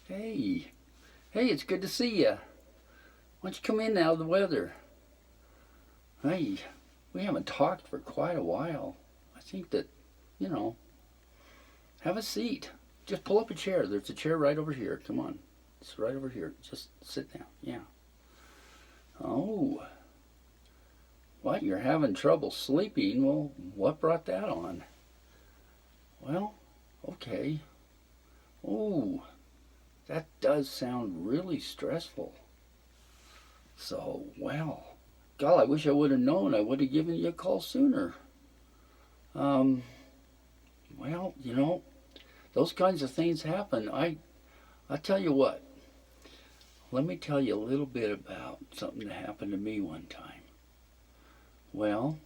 Hey, hey, it's good to see you. Why don't you come in now, the weather? Hey, we haven't talked for quite a while. I think that, you know, have a seat. Just pull up a chair. There's a chair right over here. Come on. It's right over here. Just sit down. Yeah. Oh, what? You're having trouble sleeping? Well, what brought that on? Well, okay. Oh, that does sound really stressful. So, well, God, I wish I would have known. I would have given you a call sooner. Um, well, those kinds of things happen. I tell you what. Let me tell you a little bit about something that happened to me one time. Well,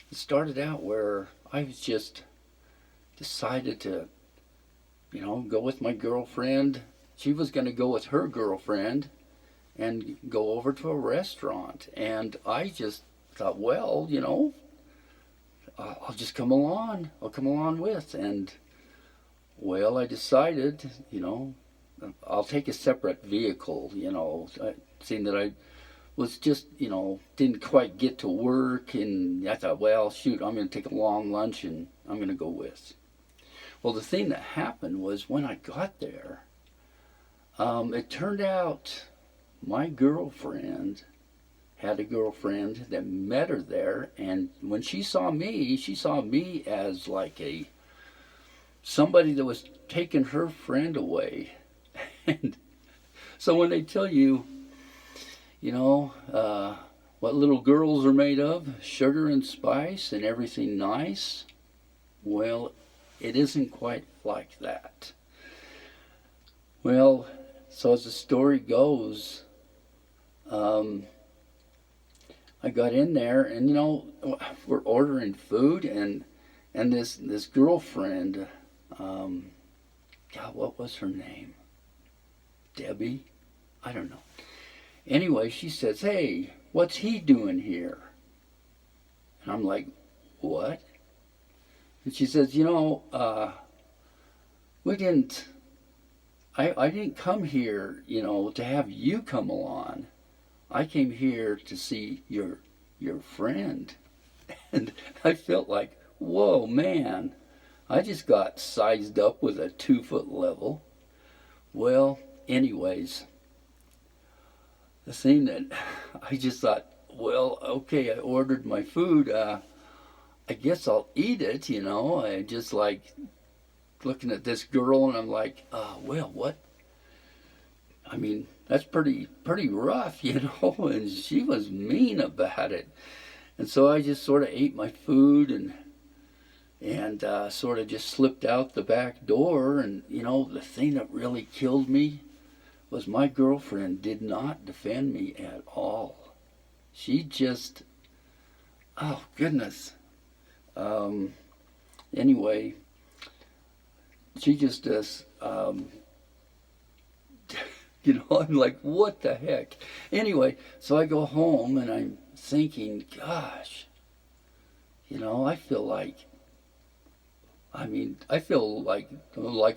it started out where I was just decided to, go with my girlfriend. She was going to go with her girlfriend and go over to a restaurant. And I just thought, well, I'll just come along. I'll come along with. And, well, I decided, I'll take a separate vehicle, seeing that I was just, didn't quite get to work. And I thought, well, shoot, I'm going to take a long lunch and I'm going to go with. Well, the thing that happened was when I got there, it turned out my girlfriend had a girlfriend that met her there, and when she saw me as like somebody that was taking her friend away. And so when they tell you, what little girls are made of, sugar and spice and everything nice, well, it isn't quite like that. Well, so as the story goes, I got in there, and we're ordering food, and this girlfriend, God, what was her name? Debbie? I don't know. Anyway, she says, "Hey, what's he doing here?" And I'm like, "What?" And she says, we didn't. I didn't come here, to have you come along. I came here to see your friend." And I felt like, whoa, man, I just got sized up with a 2-foot level. Well, anyways, the thing that I just thought, well, okay, I ordered my food. I guess I'll eat it, I just like looking at this girl, and I'm like, well, what? I mean, that's pretty rough, and she was mean about it. And so I just sort of ate my food and sort of just slipped out the back door. And, the thing that really killed me was my girlfriend did not defend me at all. She just, oh, goodness. Anyway, she just does, I'm like, what the heck? Anyway, so I go home and I'm thinking, gosh, I feel like, I feel like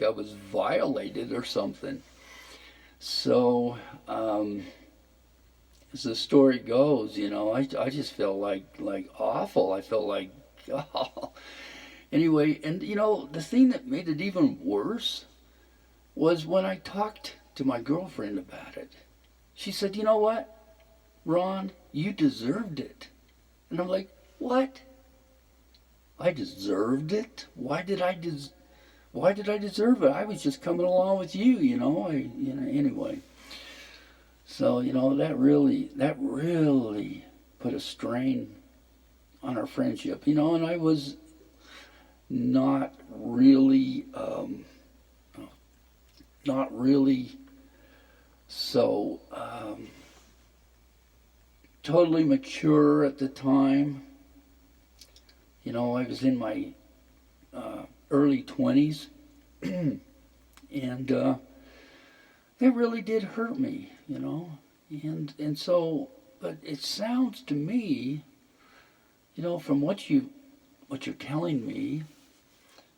I was violated or something. So, as the story goes, I just felt like awful. I felt like, oh. Anyway, and the thing that made it even worse was when I talked to my girlfriend about it. She said, "You know what, Ron, you deserved it." And I'm like, what? I deserved it? Why did I deserve it? I was just coming along with you, anyway. So, that really put a strain on our friendship, and I was not really so totally mature at the time. I was in my early 20s, and it really did hurt me, and so, but it sounds to me, from what you're telling me,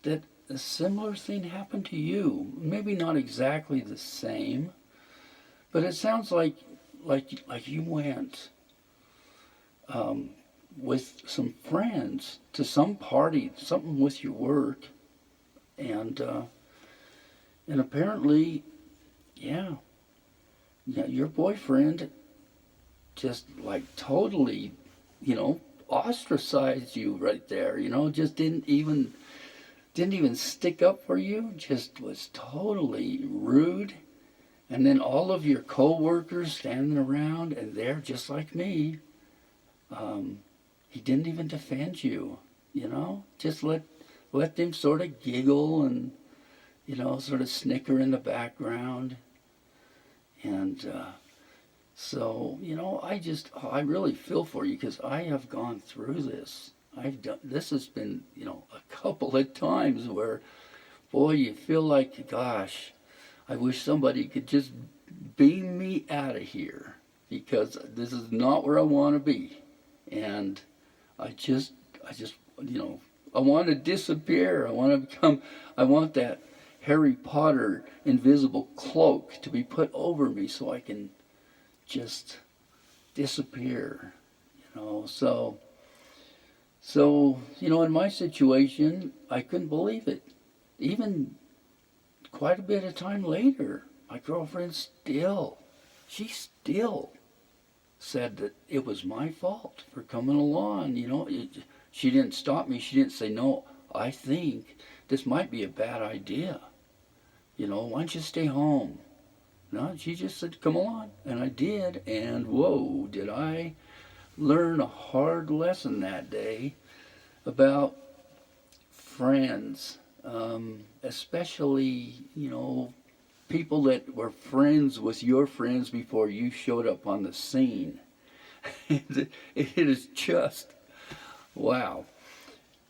that a similar thing happened to you. Maybe not exactly the same, but it sounds like you went um, with some friends to some party, something with your work, and apparently, yeah, yeah, your boyfriend just like totally, ostracized you right there. Just didn't even stick up for you. Just was totally rude. And then all of your coworkers standing around, and they're just like me. He didn't even defend you. Just let them sort of giggle and sort of snicker in the background. And so, I really feel for you because I have gone through this. This has been, a couple of times where, boy, you feel like, gosh, I wish somebody could just beam me out of here because this is not where I want to be. And I just, I want to disappear. I want that Harry Potter invisible cloak to be put over me so I can just disappear. So, in my situation, I couldn't believe it. Even quite a bit of time later, my girlfriend she still said that it was my fault for coming along. She didn't stop me. She didn't say, no, I think this might be a bad idea. Why don't you stay home? No, she just said, come along. And I did. And whoa, did I learn a hard lesson that day about friends, especially, people that were friends with your friends before you showed up on the scene. It is just, wow.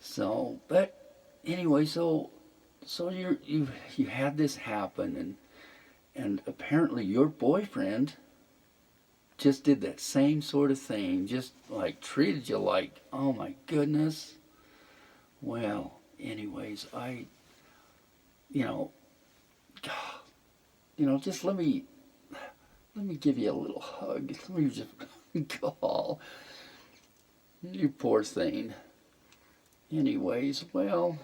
So, but anyway, so you had this happen, and apparently your boyfriend just did that same sort of thing, just like treated you like, oh my goodness. Well, anyways, just let me give you a little hug. Let me just call. You poor thing. Anyways, well,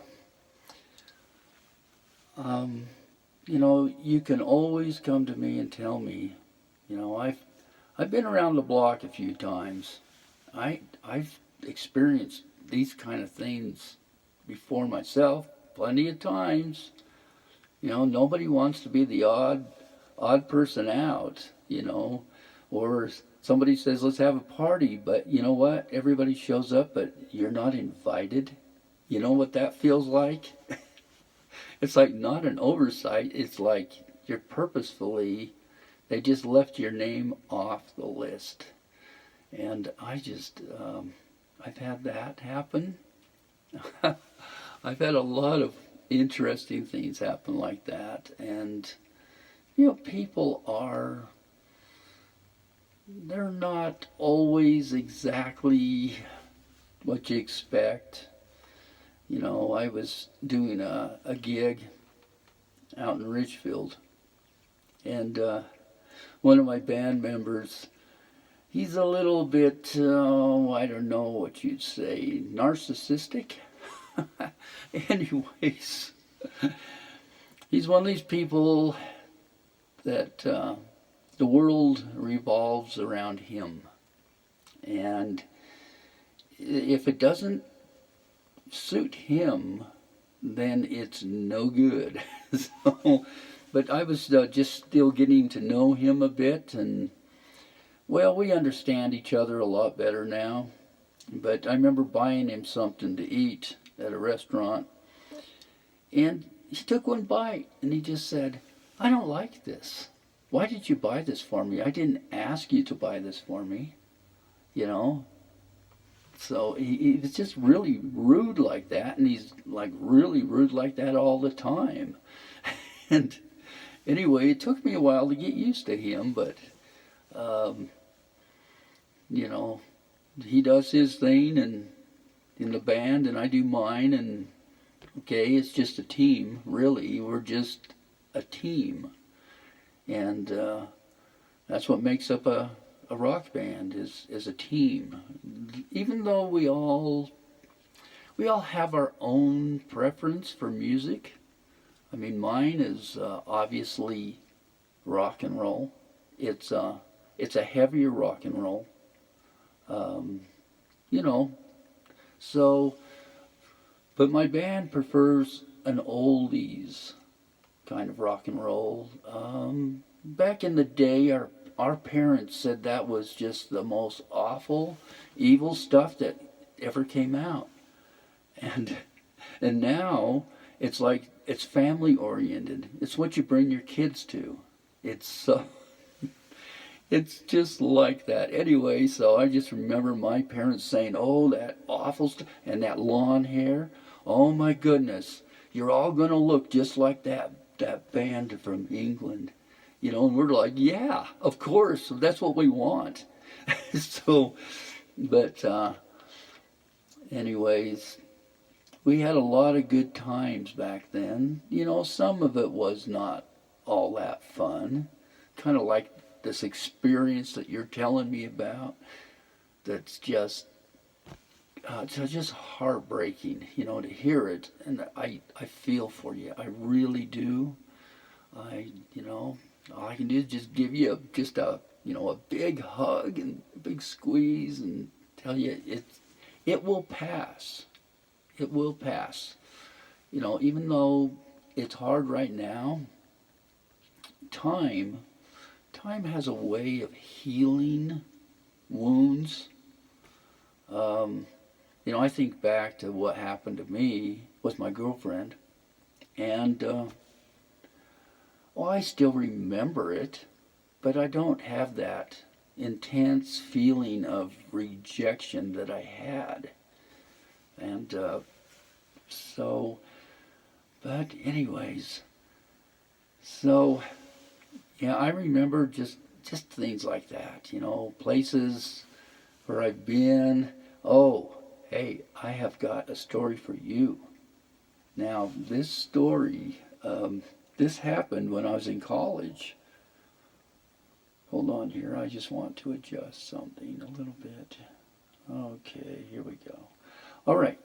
you can always come to me and tell me. I've been around the block a few times. I've experienced these kind of things before myself plenty of times. Nobody wants to be the odd person out, or somebody says, let's have a party, but you know what? Everybody shows up, but you're not invited. You know what that feels like? It's like not an oversight. It's like you're purposefully, they just left your name off the list. And I've had that happen. I've had a lot of interesting things happen like that. And, people they're not always exactly what you expect. I was doing a gig out in Richfield, and one of my band members, he's a little bit, I don't know what you'd say, narcissistic. Anyways, he's one of these people that the world revolves around him. And if it doesn't suit him, then it's no good. But I was just still getting to know him a bit, and well, we understand each other a lot better now. But I remember buying him something to eat at a restaurant, and he took one bite, and he just said, I don't like this. Why did you buy this for me? I didn't ask you to buy this for me. So he was just really rude like that, and he's like really rude like that all the time. And anyway, it took me a while to get used to him, but he does his thing and in the band, and I do mine, and Okay, it's just a team, really. We're just a team. And that's what makes up a rock band is a team. Even though we all have our own preference for music. I mean, mine is obviously rock and roll. It's a heavier rock and roll. Um, you know, so but my band prefers an oldies kind of rock and roll. Back in the day, our parents said that was just the most awful, evil stuff that ever came out, and and now it's like it's family oriented. It's what you bring your kids to. It's so it's just like that. Anyway, so I just remember my parents saying, "Oh, that awful stuff and that lawn hair. Oh my goodness, you're all gonna look just like that band from England." And we're like, "Yeah, of course. That's what we want." So, but anyways, we had a lot of good times back then. Some of it was not all that fun. Kind of like this experience that you're telling me about. That's just heartbreaking, to hear it. And I feel for you. I really do. All I can do is just give you just a big hug and a big squeeze and tell you it will pass. It will pass. Even though it's hard right now, time has a way of healing wounds. I think back to what happened to me with my girlfriend, and I still remember it, but I don't have that intense feeling of rejection that I had. And so, but anyways, so yeah, I remember just things like that, places where I've been. Oh, hey, I have got a story for you. Now, this story, this happened when I was in college. Hold on here, I just want to adjust something a little bit. Okay, here we go. All right,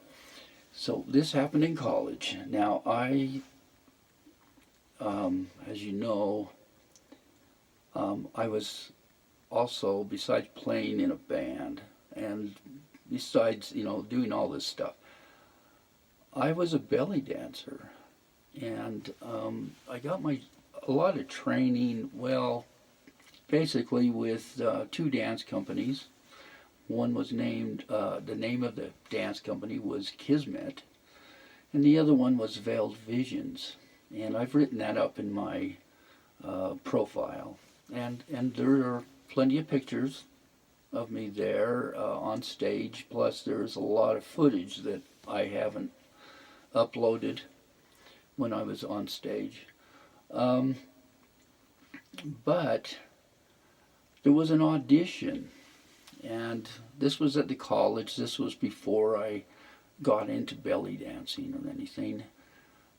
so this happened in college. Now, as you know, I was also, besides playing in a band and besides, doing all this stuff, I was a belly dancer. And I got a lot of training, well, basically with two dance companies. One was named, the name of the dance company was Kismet, and the other one was Veiled Visions. And I've written that up in my profile. And there are plenty of pictures of me there on stage, plus there's a lot of footage that I haven't uploaded when I was on stage. But there was an audition, and this was at the college. This was before I got into belly dancing or anything.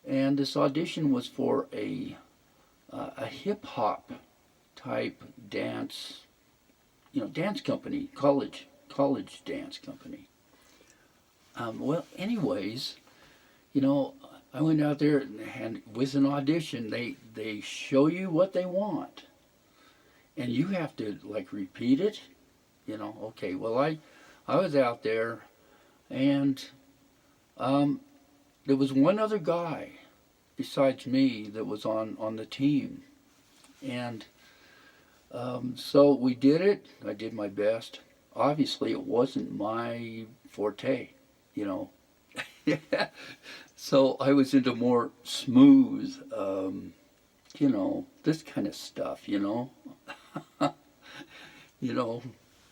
And this audition was for a hip hop type dance, dance company, college dance company. Well, anyways, I went out there and with an audition, they show you what they want, and you have to like repeat it. Okay. Well, I was out there, and there was one other guy besides me that was on the team, and so we did it. I did my best. Obviously, it wasn't my forte, So I was into more smooth, this kind of stuff,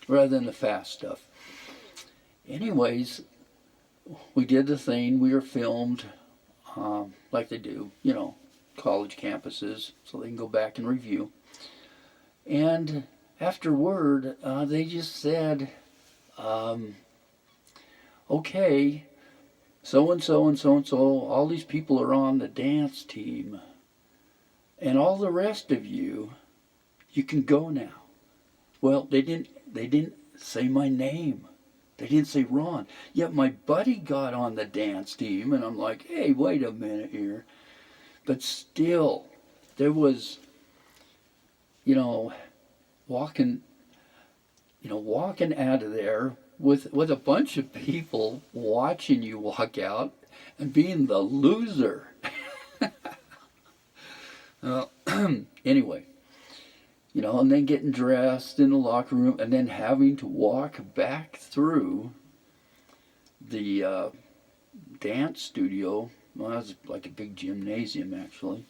rather than the fast stuff. Anyways, we did the thing. We were filmed, like they do, college campuses, so they can go back and review. And afterward, they just said, okay, so and so and so and so, all these people are on the dance team. And all the rest of you, you can go now. Well, they didn't say my name. They didn't say Ron. Yet my buddy got on the dance team, and I'm like, hey, wait a minute here. But still, there was, you know, walking out of there with a bunch of people watching you walk out and being the loser. Anyway, and then getting dressed in the locker room and then having to walk back through the dance studio. Well, it was like a big gymnasium, actually.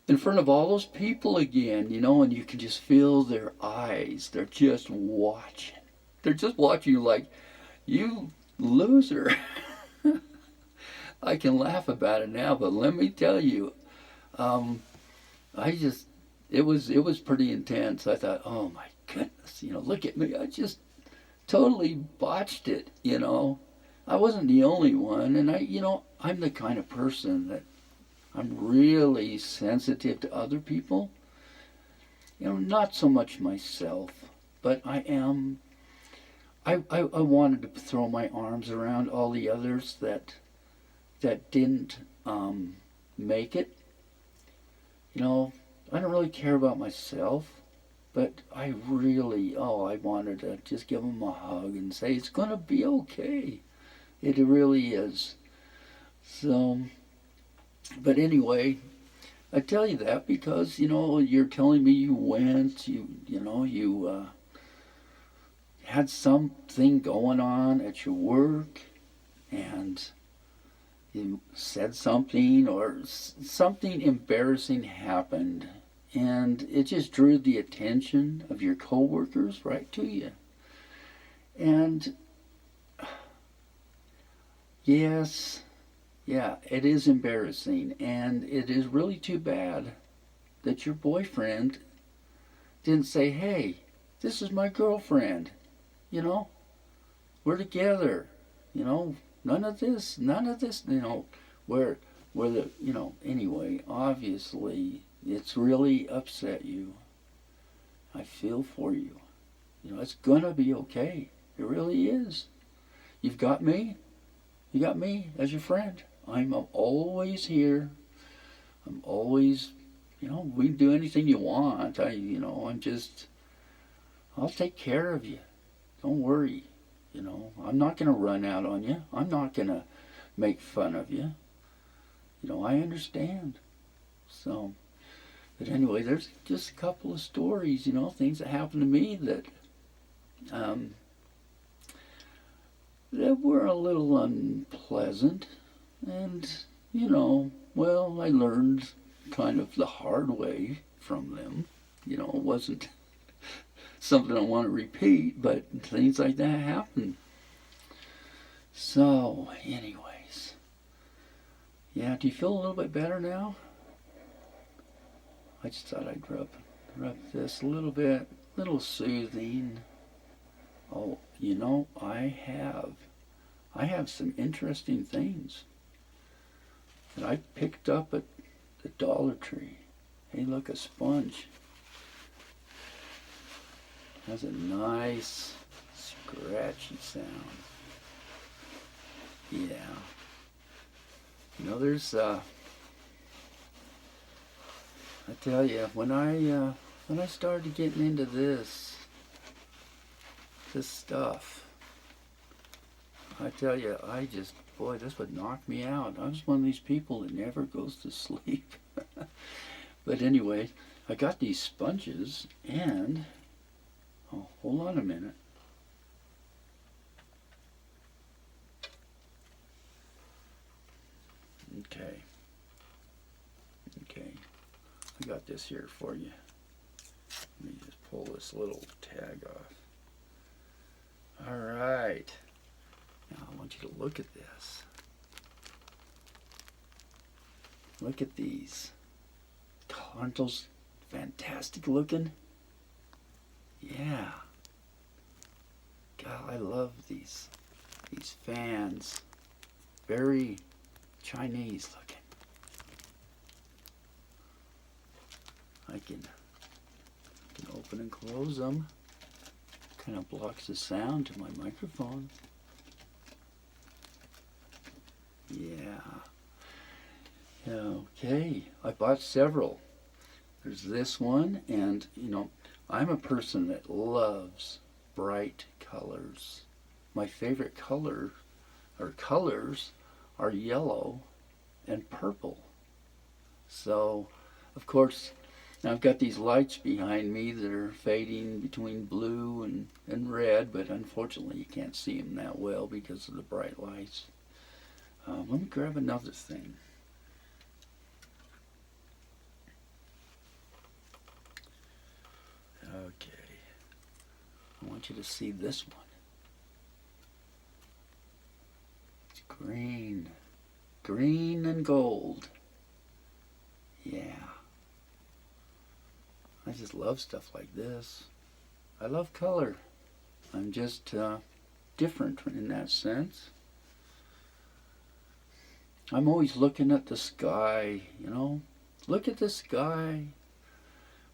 In front of all those people again, and you can just feel their eyes. They're just watching. They're just watching you like, you loser. I can laugh about it now, but let me tell you, it was pretty intense. I thought, oh my goodness, look at me. I just totally botched it, I wasn't the only one, and I'm the kind of person that I'm really sensitive to other people. Not so much myself, but I am. I wanted to throw my arms around all the others that didn't make it. I don't really care about myself, but I wanted to just give them a hug and say it's going to be okay. It really is. So, but anyway, I tell you that because, you're telling me you went, you had something going on at your work, and you said something or something embarrassing happened, and it just drew the attention of your coworkers right to you. And yes, yeah, it is embarrassing, and it is really too bad that your boyfriend didn't say, hey, this is my girlfriend, we're together, none of this, where the, anyway, obviously, it's really upset you. I feel for you. It's gonna be okay. It really is. You've got me. You got me as your friend. I'm always here. I'm always, we can do anything you want. I'll take care of you. Don't worry. I'm not going to run out on you. I'm not going to make fun of you. I understand. So, but anyway, there's just a couple of stories, things that happened to me that were a little unpleasant. And, I learned kind of the hard way from them. It wasn't something I want to repeat, but things like that happen. So, anyways. Yeah, do you feel a little bit better now? I just thought I'd rub this a little bit, little soothing. Oh, I have some interesting things that I picked up at the Dollar Tree. Hey, look, a sponge. Has a nice scratchy sound. Yeah. There's I tell you, when I started getting into this stuff, I tell you, this would knock me out. I was one of these people that never goes to sleep. But anyway, I got these sponges, and hold on a minute. Okay. I got this here for you. Let me just pull this little tag off. All right. Now I want you to look at this. Look at these. Aren't those fantastic looking? Yeah. God, I love these fans. very Chinese looking. I can open and close them. Kind of blocks the sound to my microphone. Yeah. Okay, I bought several. There's this one, and I'm a person that loves bright colors. My favorite colors are yellow and purple. So, of course, now I've got these lights behind me that are fading between blue and red, but unfortunately you can't see them that well because of the bright lights. Let me grab another thing. Okay, I want you to see this one. It's green and gold. Yeah. I just love stuff like this. I love color. I'm just different in that sense. I'm always looking at the sky, Look at the sky.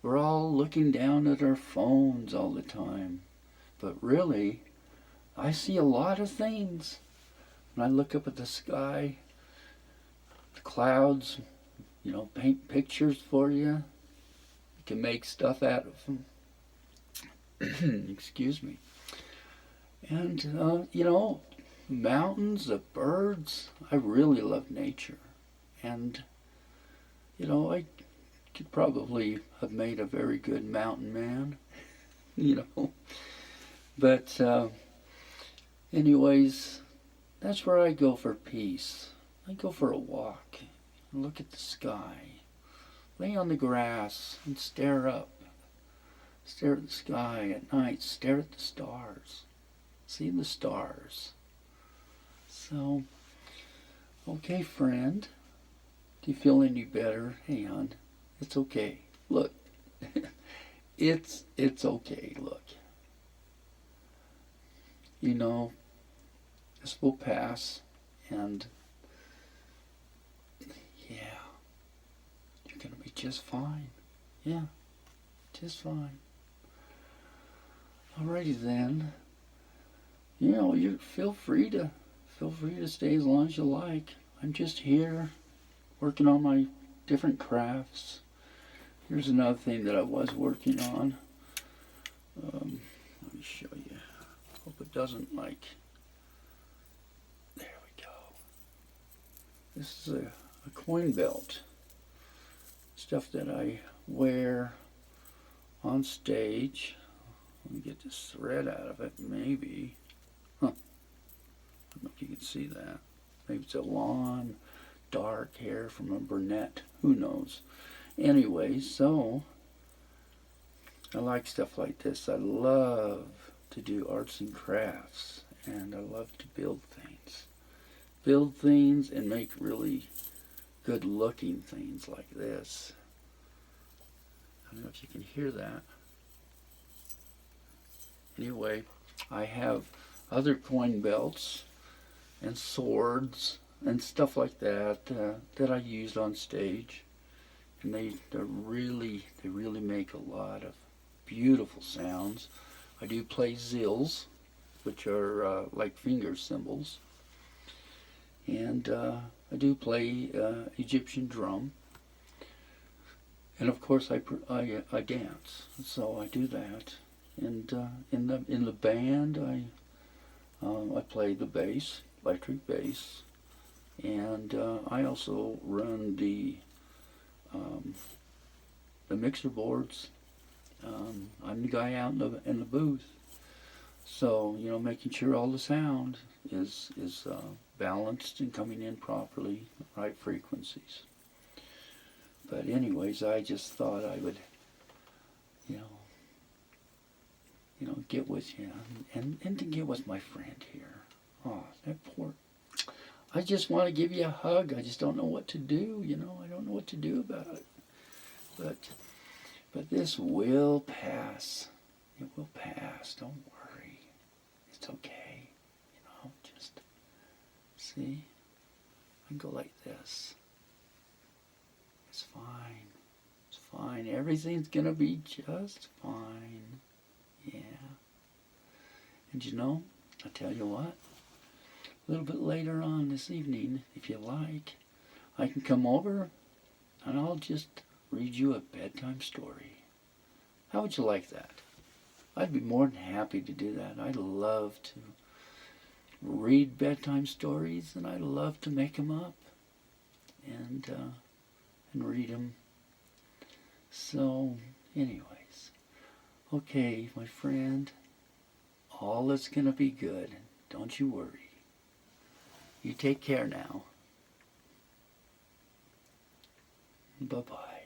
We're all looking down at our phones all the time. But really, I see a lot of things. When I look up at the sky, the clouds, paint pictures for you. You can make stuff out of them. Excuse me. And, mountains, the birds. I really love nature. And, I could probably have made a very good mountain man, But, anyways, that's where I go for peace. I go for a walk and look at the sky. Lay on the grass and stare up. Stare at the sky at night. Stare at the stars. See the stars. So, okay, friend. Do you feel any better? Hey, hon, it's okay. Look, it's okay. Look, this will pass, and yeah, you're gonna be just fine. Yeah, just fine. Alrighty then. You feel free to stay as long as you like. I'm just here working on my different crafts. Here's another thing that I was working on. Let me show you. Hope it doesn't there we go. This is a coin belt. Stuff that I wear on stage. Let me get this thread out of it, maybe. I don't know if you can see that. Maybe it's a long, dark hair from a brunette. Who knows? Anyway, so I like stuff like this. I love to do arts and crafts, and I love to build things. Build things and make really good looking things like this. I don't know if you can hear that. Anyway, I have other coin belts and swords and stuff like that that I used on stage, and they really make a lot of beautiful sounds. I do play zills, which are like finger cymbals, and I do play Egyptian drum, and of course I dance. So I do that, and in the band I play the bass, electric bass, and I also run the mixer boards. I'm the guy out in the booth, so making sure all the sound is balanced and coming in properly, right frequencies. But anyways, I just thought I would, get with you and to get with my friend here. Oh, that poor. I just want to give you a hug. I just don't know what to do. I don't know what to do about it. But this will pass. It will pass. Don't worry. It's okay. Just see. I can go like this. It's fine. It's fine. Everything's going to be just fine. Yeah. And you know, I'll tell you what. A little bit later on this evening, if you like, I can come over and I'll just read you a bedtime story. How would you like that? I'd be more than happy to do that. I love to read bedtime stories, and I love to make them up and read them. So, anyways, okay, my friend, all is gonna be good. Don't you worry. You take care now. Bye-bye.